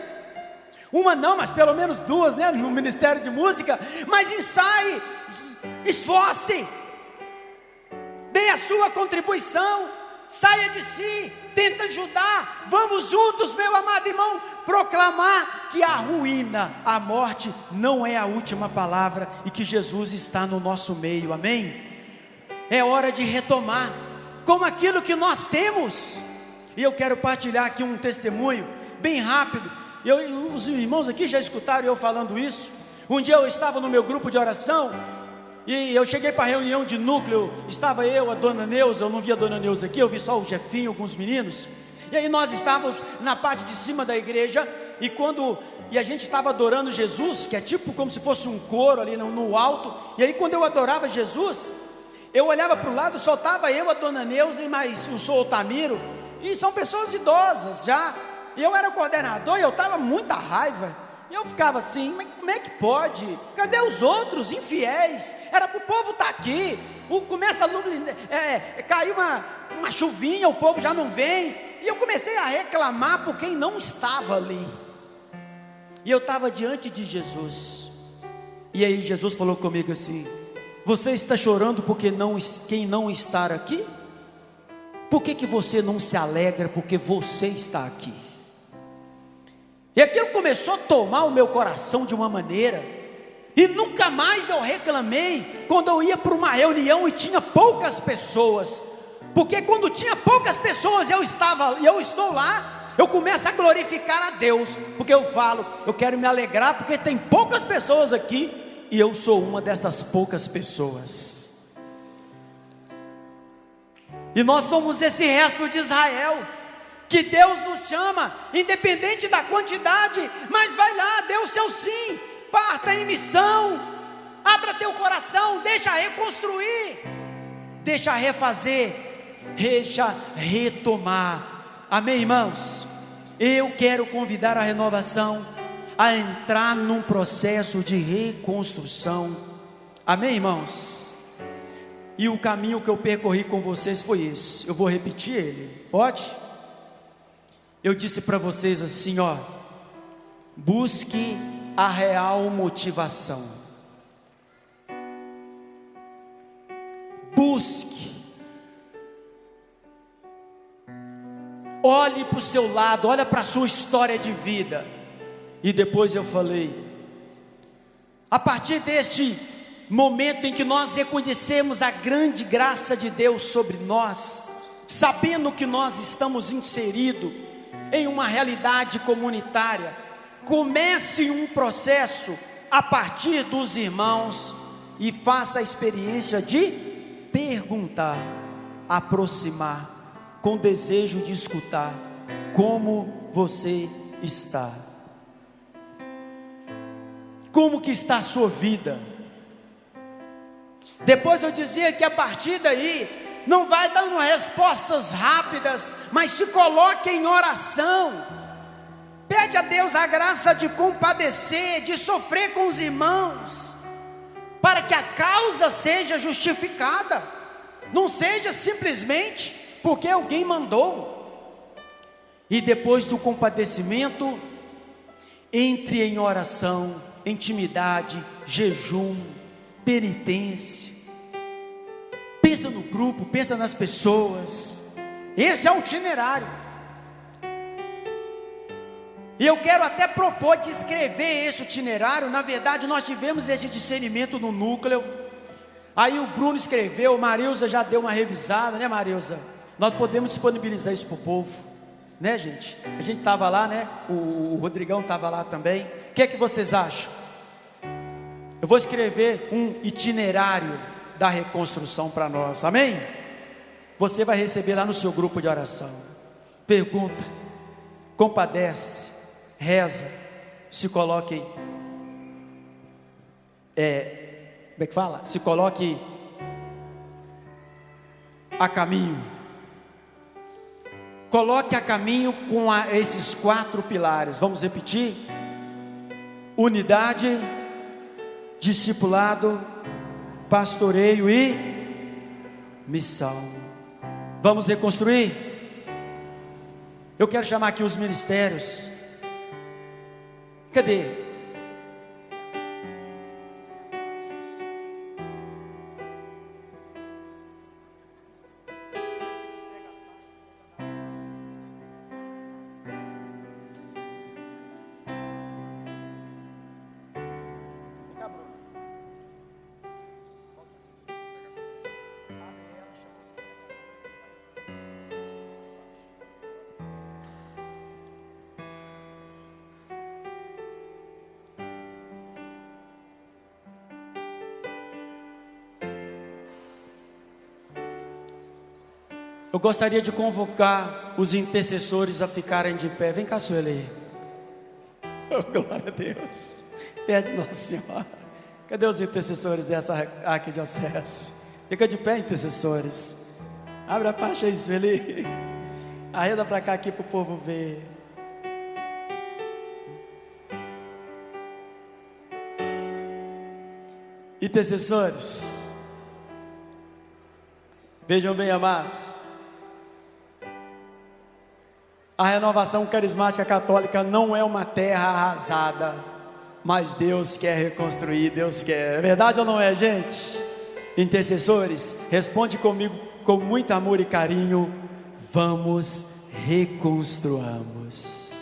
uma não, mas pelo menos duas, né, no ministério de música. Mas ensaie, esforce, dê a sua contribuição, saia de si, tenta ajudar. Vamos juntos, meu amado irmão, proclamar que a ruína, a morte não é a última palavra e que Jesus está no nosso meio, amém? É hora de retomar com aquilo que nós temos. E eu quero partilhar aqui um testemunho bem rápido. Os irmãos aqui já escutaram eu falando isso. Um dia eu estava no meu grupo de oração e eu cheguei para a reunião de núcleo. Estava eu, a dona Neuza. Eu não vi a dona Neuza aqui, eu vi só o Jefinho, alguns meninos. E aí nós estávamos na parte de cima da igreja. E a gente estava adorando Jesus, que é tipo como se fosse um coro ali no alto. E aí quando eu adorava Jesus, eu olhava para o lado, só estava eu, a dona Neuza e mais o senhor Otamiro, e são pessoas idosas já, e eu era o coordenador, e eu estava muita raiva, e eu ficava assim, mas como é que pode? Cadê os outros infiéis? Era para o povo estar aqui, começa a cair uma chuvinha, o povo já não vem, e eu comecei a reclamar por quem não estava ali, e eu estava diante de Jesus, e aí Jesus falou comigo assim: você está chorando porque quem não está aqui? Por que você não se alegra porque você está aqui? E aquilo começou a tomar o meu coração de uma maneira, e nunca mais eu reclamei quando eu ia para uma reunião e tinha poucas pessoas, porque quando tinha poucas pessoas eu estou lá, eu começo a glorificar a Deus, porque eu falo, eu quero me alegrar porque tem poucas pessoas aqui, e eu sou uma dessas poucas pessoas. E nós somos esse resto de Israel, que Deus nos chama, independente da quantidade, mas vai lá, dê o seu sim, parta em missão, abra teu coração, deixa reconstruir, deixa refazer, deixa retomar, amém, irmãos? Eu quero convidar a renovação a entrar num processo de reconstrução, amém, irmãos? E o caminho que eu percorri com vocês foi esse, eu vou repetir ele, pode? Eu disse para vocês assim, busque a real motivação, busque, olhe para o seu lado, olha para a sua história de vida. E depois eu falei, a partir deste momento em que nós reconhecemos a grande graça de Deus sobre nós, sabendo que nós estamos inseridos em uma realidade comunitária, comece um processo a partir dos irmãos e faça a experiência de perguntar, aproximar, com desejo de escutar, como você está? Como que está a sua vida? Depois eu dizia que a partir daí, não vai dando respostas rápidas, mas se coloque em oração, pede a Deus a graça de compadecer, de sofrer com os irmãos, para que a causa seja justificada, não seja simplesmente porque alguém mandou. E depois do compadecimento, entre em oração, intimidade, jejum, penitência, pensa no grupo, pensa nas pessoas, esse é o itinerário. E eu quero até propor de escrever esse itinerário. Na verdade nós tivemos esse discernimento no núcleo, Aí o Bruno escreveu, a Marilza já deu uma revisada, né, Marilza? Nós podemos disponibilizar isso para o povo, né, gente? A gente estava lá, né? O Rodrigão estava lá também. O que é que vocês acham? Eu vou escrever um itinerário da reconstrução para nós, amém? Você vai receber lá no seu grupo de oração. Pergunta, compadece, reza, se coloque, como é que fala? Se coloque a caminho. Coloque a caminho com esses 4 pilares. Vamos repetir? Unidade, discipulado, pastoreio e missão. Vamos reconstruir? Eu quero chamar aqui os ministérios. Cadê? Eu gostaria de convocar os intercessores a ficarem de pé. Vem cá, Sueli. Oh, glória a Deus. Pede Nossa Senhora. Cadê os intercessores dessa arquidiocese? Fica de pé, intercessores. Abre a faixa aí, Sueli. Arreda para cá aqui para o povo ver. Intercessores, vejam bem, amados. A renovação carismática católica não é uma terra arrasada, mas Deus quer reconstruir, Deus quer. É verdade ou não é, gente? Intercessores, responde comigo com muito amor e carinho. Vamos, reconstruamos.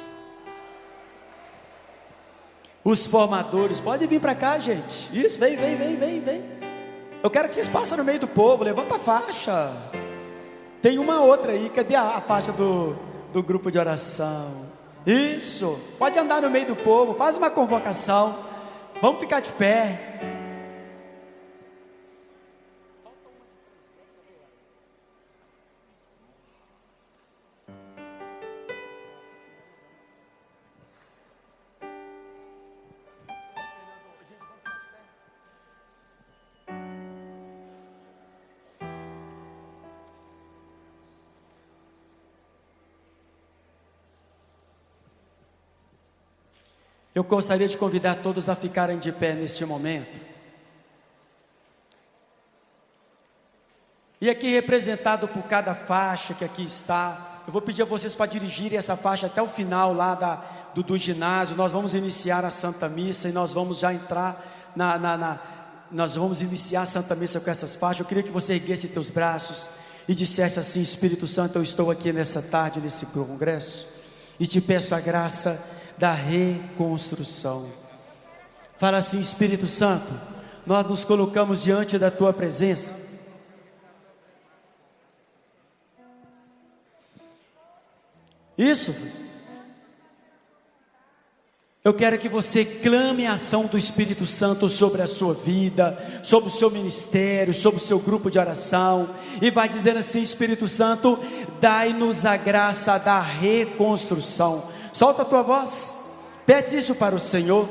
Os formadores, pode vir para cá, gente. Isso, vem. Eu quero que vocês passem no meio do povo. Levanta a faixa. Tem uma outra aí, cadê a faixa do grupo de oração? Isso, pode andar no meio do povo, faz uma convocação. Vamos ficar de pé. Eu gostaria de convidar todos a ficarem de pé neste momento. E aqui representado por cada faixa que aqui está, eu vou pedir a vocês para dirigirem essa faixa até o final lá do ginásio. Nós vamos iniciar a Santa Missa e nós vamos já entrar nós vamos iniciar a Santa Missa com essas faixas. Eu queria que você erguesse teus braços e dissesse assim: Espírito Santo, eu estou aqui nessa tarde, nesse congresso, e te peço a graça da reconstrução. Fala assim: Espírito Santo, nós nos colocamos diante da tua presença. Isso. Eu quero que você clame a ação do Espírito Santo sobre a sua vida, sobre o seu ministério, sobre o seu grupo de oração, e vai dizendo assim: Espírito Santo, dai-nos a graça da reconstrução. Solta a tua voz, pede isso para o Senhor,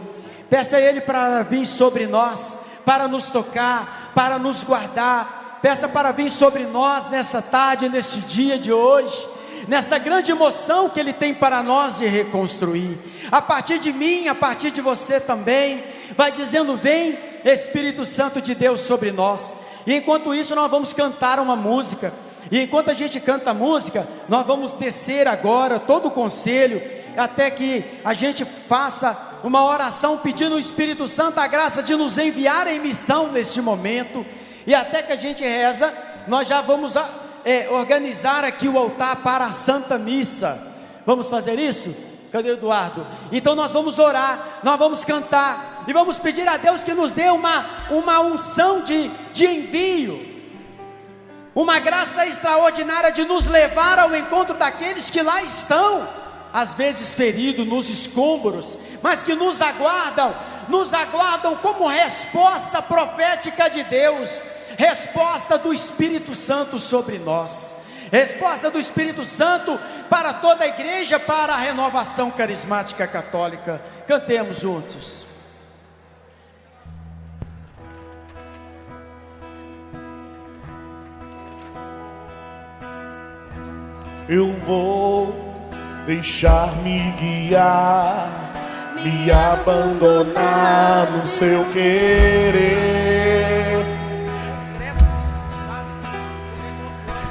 peça a Ele para vir sobre nós, para nos tocar, para nos guardar. Peça para vir sobre nós nessa tarde, neste dia de hoje, nesta grande emoção que Ele tem para nós de reconstruir. A partir de mim, a partir de você também, vai dizendo: vem Espírito Santo de Deus sobre nós. E enquanto isso nós vamos cantar uma música, e enquanto a gente canta a música, nós vamos descer agora todo o conselho, até que a gente faça uma oração pedindo ao Espírito Santo a graça de nos enviar em missão neste momento. E até que a gente reza, nós já vamos organizar aqui o altar para a Santa Missa. Vamos fazer isso? Cadê o Eduardo? Então nós vamos orar, nós vamos cantar, e vamos pedir a Deus que nos dê uma unção de envio, uma graça extraordinária de nos levar ao encontro daqueles que lá estão, às vezes feridos nos escombros, mas que nos aguardam como resposta profética de Deus, resposta do Espírito Santo sobre nós, resposta do Espírito Santo para toda a igreja, para a renovação carismática católica. Cantemos juntos. Eu vou deixar-me guiar, me abandonar no seu querer.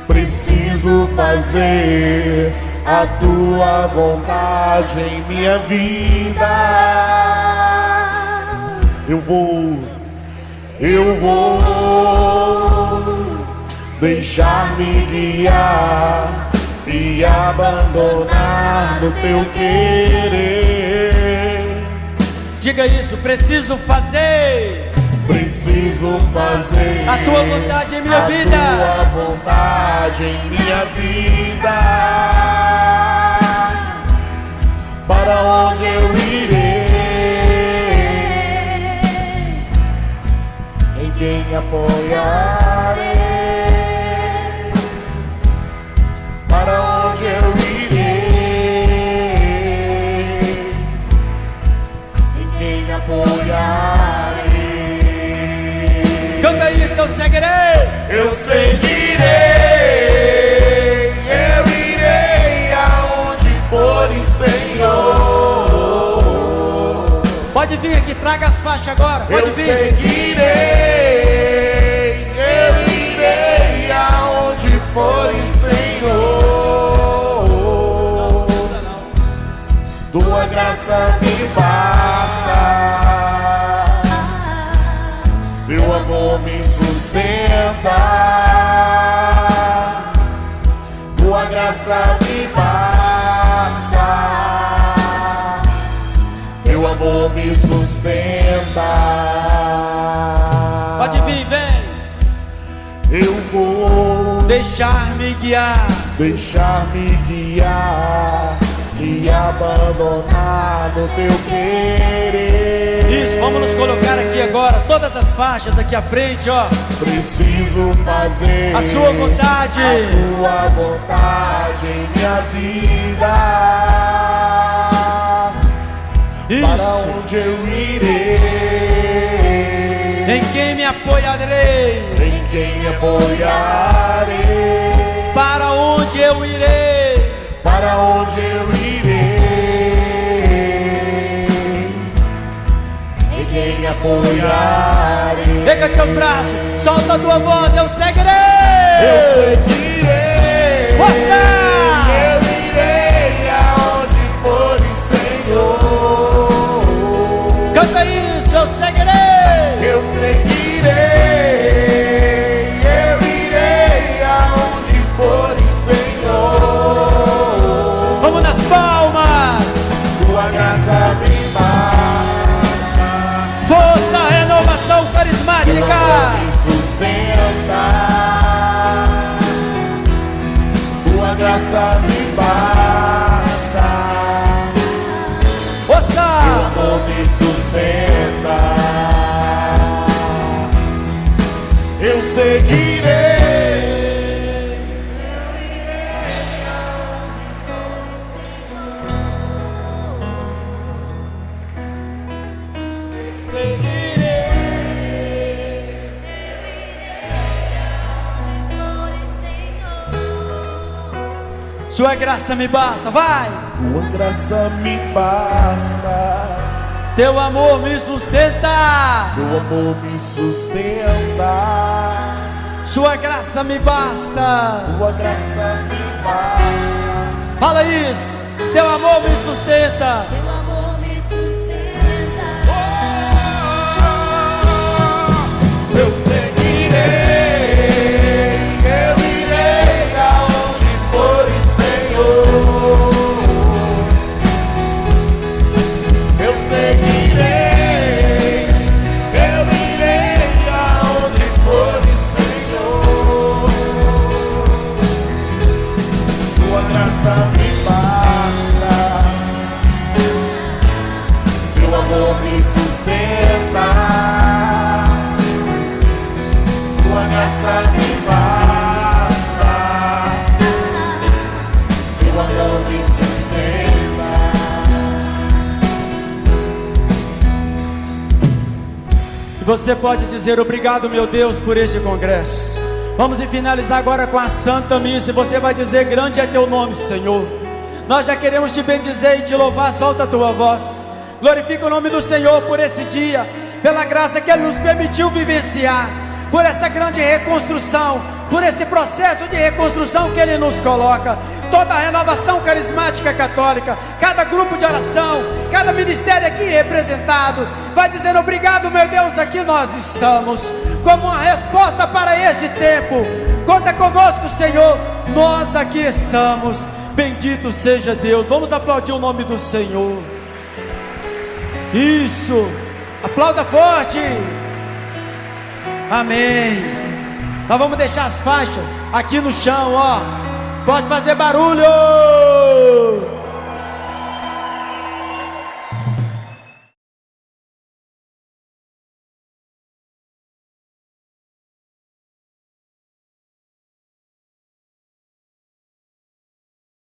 Preciso fazer a tua vontade em minha vida. Eu vou deixar-me guiar, me abandonar no teu querer. Diga isso, preciso fazer a tua vontade em minha vida. A tua vontade em minha vida. Para onde eu irei? Em quem me apoiarei? Para onde eu irei? Em quem me apoiarei? Canta isso, eu seguirei. Eu seguirei, eu irei aonde fores, Senhor. Pode vir aqui, traga as faixas agora. Pode vir. Seguirei, eu irei aonde fores, Senhor. Tua graça me basta. Teu amor me sustenta, tua graça me basta, teu amor me sustenta. Pode vir, vem. Eu vou deixar-me guiar, e abandonar no teu querer. Isso, vamos nos colocar aqui agora, todas as faixas aqui à frente, ó. Preciso fazer a sua vontade em minha vida. Isso. Para onde eu irei? Em quem me apoiarei? Em quem me apoiarei? Para onde eu irei? Para onde eu irei? Em quem me apoiarei? Pega teus braços, solta a tua voz, eu seguirei. Eu seguirei. Força! Eu irei aonde fores, Senhor. Canta isso, eu seguirei. Eu seguirei. Eu irei aonde fores, Senhor. Vamos nas palmas. Tua graça me basta. Força, renovação carismática. Me sustenta. Tua graça me basta. Força. Teu amor me sustenta. Eu seguirei. Sua graça me basta, vai. Tua graça me basta. Teu amor me sustenta. Teu amor me sustenta. Sua graça me basta. Tua graça me basta. Fala isso. Teu amor me sustenta. Teu amor me sustenta. Eu seguirei. Eu irei aonde fores, Senhor. Eu seguirei. E você pode dizer: obrigado, meu Deus, por este congresso. Vamos finalizar agora com a Santa Missa. E você vai dizer: grande é teu nome, Senhor. Nós já queremos te bendizer e te louvar. Solta a tua voz. Glorifica o nome do Senhor por esse dia, pela graça que Ele nos permitiu vivenciar, por essa grande reconstrução, por esse processo de reconstrução que Ele nos coloca. Toda a renovação carismática católica, cada grupo de oração, cada ministério aqui representado, vai dizendo: obrigado, meu Deus, aqui nós estamos, como uma resposta para este tempo. Conta conosco, Senhor, nós aqui estamos. Bendito seja Deus. Vamos aplaudir o nome do Senhor. Isso, aplauda forte. Amém. Nós vamos deixar as faixas aqui no chão, ó. Pode fazer barulho.